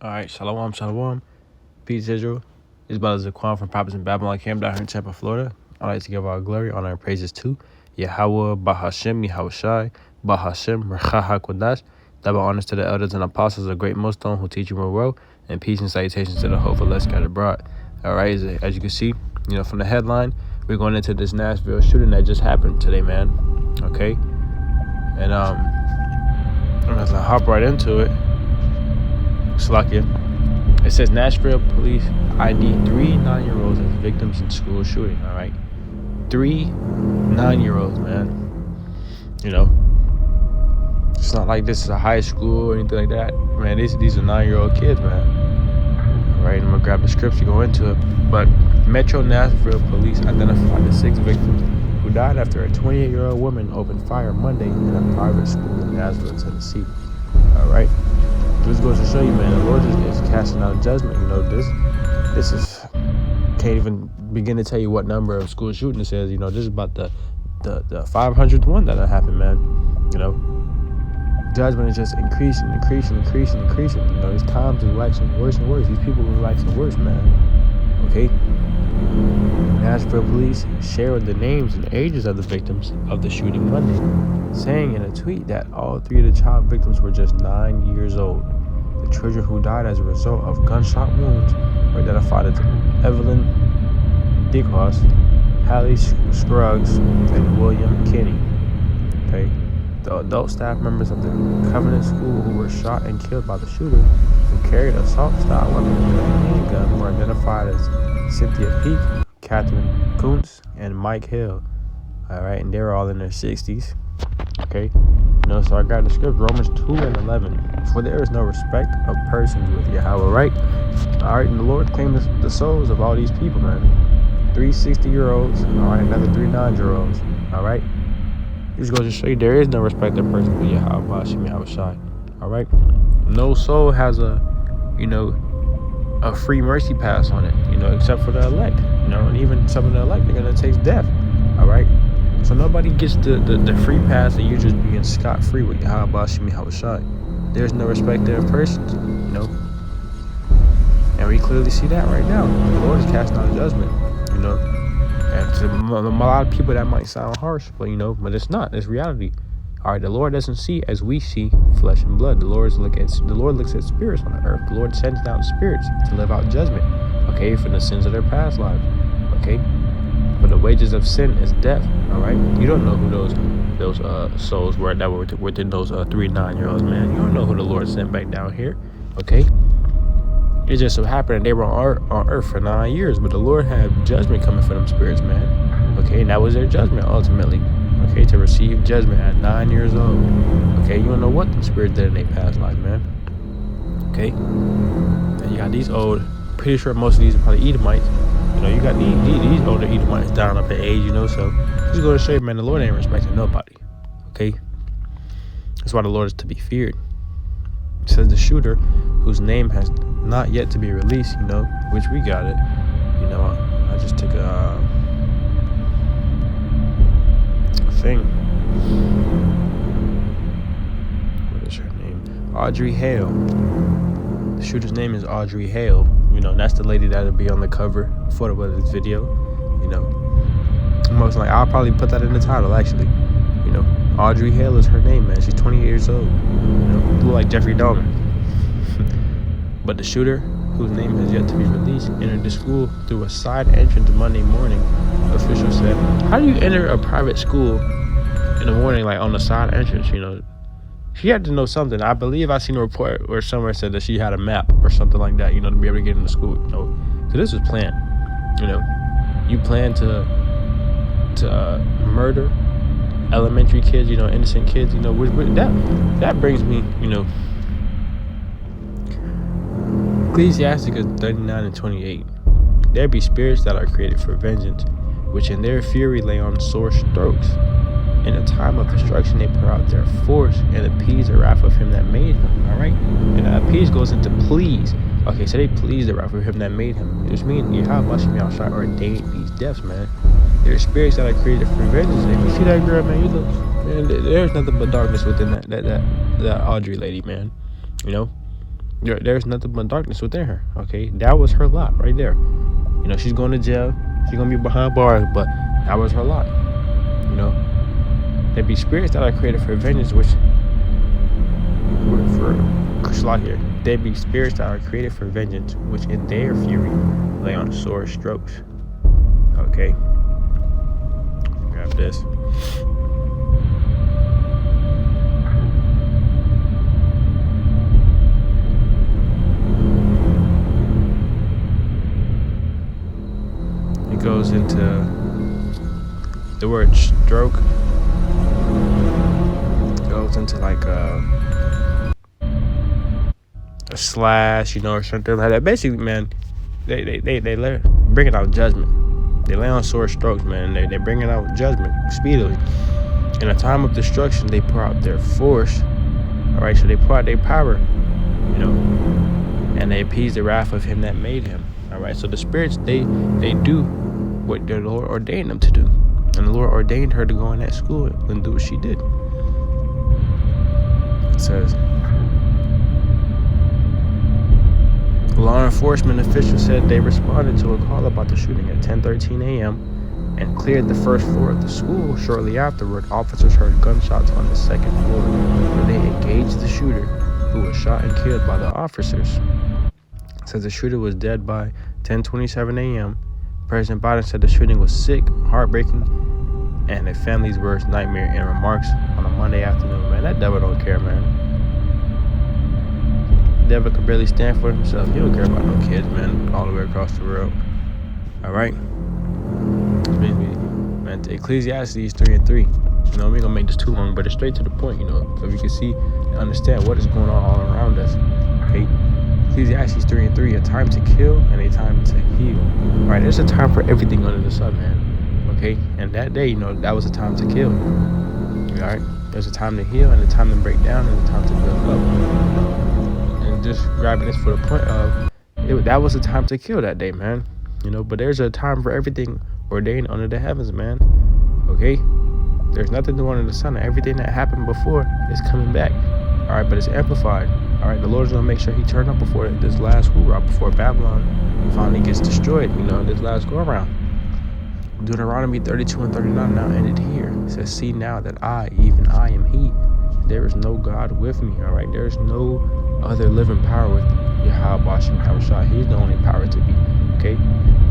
All right, shalom, shalom. Peace, Israel. This is Brother Zaquan from Prophets in Babylon Camp down here in Tampa, Florida. I'd like to give our glory, honor, and praises to Yahweh, Bahashem, Yahushai, Bahashem, Rechaha Kodash. Double honors to the elders and apostles of Great Millstone who teach you real well, and peace and salutations to the hopeful less scattered abroad. All right, as you can see, from the headline, we're going into this Nashville shooting that just happened today, man. Okay, and I'm gonna hop right into it. Slakia. It says Nashville police ID 3 9-year-olds as victims in school shooting. All right, 3 9-year-olds, man. It's not like this is a high school or anything like that, man. These are 9-year-old kids, man. All right, I'm gonna grab the scripture, go into it. But Metro Nashville police identified the 6 victims who died after a 28-year-old woman opened fire Monday in a private school in Nashville, Tennessee. All right. This goes to show you, man, the Lord is casting out judgment. This is can't even begin to tell you what number of school shootings it is. This is about the 500th one that happened, man. Judgment is just increasing. These times is waxing worse and worse. These people are waxing worse, man. Okay. Nashville police shared the names and ages of the victims of the shooting Monday, saying in a tweet that all 3 of the child victims were just 9 years old. The children who died as a result of gunshot wounds were identified as Evelyn Dickhos, Hale Scruggs, and William Kinney. Okay, the adult staff members of the Covenant School who were shot and killed by the shooter, who carried assault-style weapons and a handgun, were identified as Cynthia Peak, Catherine Kuntz, and Mike Hale. All right, and they were all in their 60s. Okay, so I got the script, Romans 2:11. For there is no respect of persons with Yahweh, right? All right, and the Lord claimed the souls of all these people, man. 3 60-year-olds, all right, another 3 9-year-olds, all right? This goes to show you there is no respect of persons with Yahweh, Bahashem, Yahushai, all right? No soul has a free mercy pass on it, except for the elect, and even some of the elect, they're going to taste death, all right? So nobody gets the free pass and you just being scot-free with Yahweh, Bahashem, Yahushai. There's no respect of persons, And we clearly see that right now. The Lord is casting out judgment, And to a lot of people that might sound harsh, but it's not. It's reality. All right, the Lord doesn't see as we see flesh and blood. The Lord looks at spirits on the earth. The Lord sends down spirits to live out judgment, okay, for the sins of their past lives, okay? For the wages of sin is death, all right? You don't know who those souls were that were within those 3 9-year-olds, man. You don't know who the Lord sent back down here, okay? It just so happened that they were on earth for 9 years, but the Lord had judgment coming for them spirits, man, okay? And that was their judgment ultimately. Okay, to receive judgment at 9 years old. Okay, you don't know what the spirit did in their past life, man. Okay, and you got these old. Pretty sure most of these are probably Edomites. You got these older Edomites down up in age. So just go to show you, man, the Lord ain't respecting nobody. Okay, that's why the Lord is to be feared. It says the shooter, whose name has not yet to be released. Which we got it. I just took a. Thing. What is her name? Audrey Hale. The shooter's name is Audrey Hale. That's the lady that'll be on the cover photo of this video. Most likely, I'll probably put that in the title. Actually, Audrey Hale is her name, man. She's 20 years old. Look like Jeffrey Dahmer. But the shooter, whose name has yet to be released, entered the school through a side entrance Monday morning. Officials said, how do you enter a private school in the morning, like on the side entrance? She had to know something. I believe I seen a report where somewhere said that she had a map or something like that, to be able to get into school. So this was planned. You plan to murder elementary kids, innocent kids, that brings me, Ecclesiastes 39:28. There be spirits that are created for vengeance, which in their fury lay on sore strokes. In a time of destruction they pour out their force and appease the wrath of him that made him. All right, and appease goes into please. Okay, so they please the wrath of him that made him. Which means Yahweh Bahashem ordained these deaths, man. There are spirits that are created for vengeance. If you see that girl, man, you look, man. There's nothing but darkness within that Audrey lady, man. There's nothing but darkness within her. Okay, that was her lot right there. She's going to jail. She's gonna be behind bars, but that was her lot. There be spirits that are created for vengeance, which here. There be spirits that are created for vengeance, which in their fury lay on sore strokes. Okay. Grab this. It goes into the word stroke. It goes into like a slash, or something like that. Basically, man, they bringing out judgment. They lay on sore strokes, man. They bringing out judgment speedily. In a time of destruction, they pour out their force. All right, so they pour out their power, and they appease the wrath of him that made him. All right, so the spirits they do what the Lord ordained them to do, and the Lord ordained her to go in that school and do what she did. It says, law enforcement officials said they responded to a call about the shooting at 10:13 a.m. and cleared the first floor of the school. Shortly afterward, officers heard gunshots on the second floor, where they engaged the shooter, who was shot and killed by the officers. It says the shooter was dead by 10:27 a.m. President Biden said the shooting was sick, heartbreaking, and a family's worst nightmare in remarks on a Monday afternoon. Man, that devil don't care, man. Devil could barely stand for himself. He don't care about no kids, man, all the way across the world. All right. Man, Ecclesiastes 3:3. We're gonna make this too long, but it's straight to the point, so we can see and understand what is going on all around us. Okay. Ecclesiastes 3:3, a time to kill and a time to heal. All right, there's a time for everything under the sun, man. Okay, and that day, that was a time to kill. All right, there's a time to heal and a time to break down and a time to build up. And just grabbing this for the point of that was a time to kill that day, man. But there's a time for everything ordained under the heavens, man. Okay, there's nothing new under the sun. Everything that happened before is coming back. All right, but it's amplified. All right, the Lord's gonna make sure He turned up before this last hoorah, before Babylon finally gets destroyed. This last go around. Deuteronomy 32:39 now ended here. It says, "See now that I, even I, am He. There is no God with me." All right, there is no other living power with Yahweh Bashem Yahushua. He's the only power to be. Okay.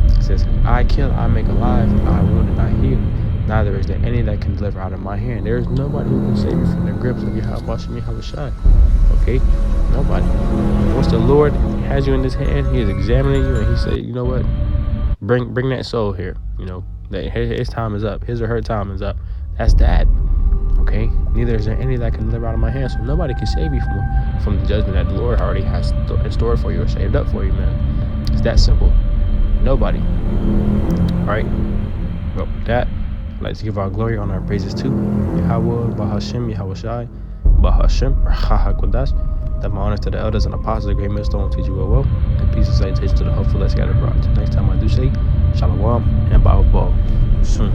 It says, "I kill, I make alive. I wound and I heal. Neither is there any that can deliver out of my hand." There is nobody who can save you from the grips of Yahweh Bashem Yahushua. Okay? Nobody. Once the Lord has you in His hand, He is examining you, and He said, "You know what? Bring that soul here." That his time is up. His or her time is up. That's that. Okay? Neither is there any that can deliver out of my hand. So nobody can save you from the judgment that the Lord already has in store for you or saved up for you, man. It's that simple. Nobody. All right? Well, with that, I'd like to give our glory, honor, and praises to Yahweh, Bahashem, Yahushai, Bahashem, or Hahakodash. That my honors to the elders and apostles, the great millstone, teach you well. And peace and salutation to the hopeful that's scattered abroad. Till next time I do say, Shalom and Baal soon.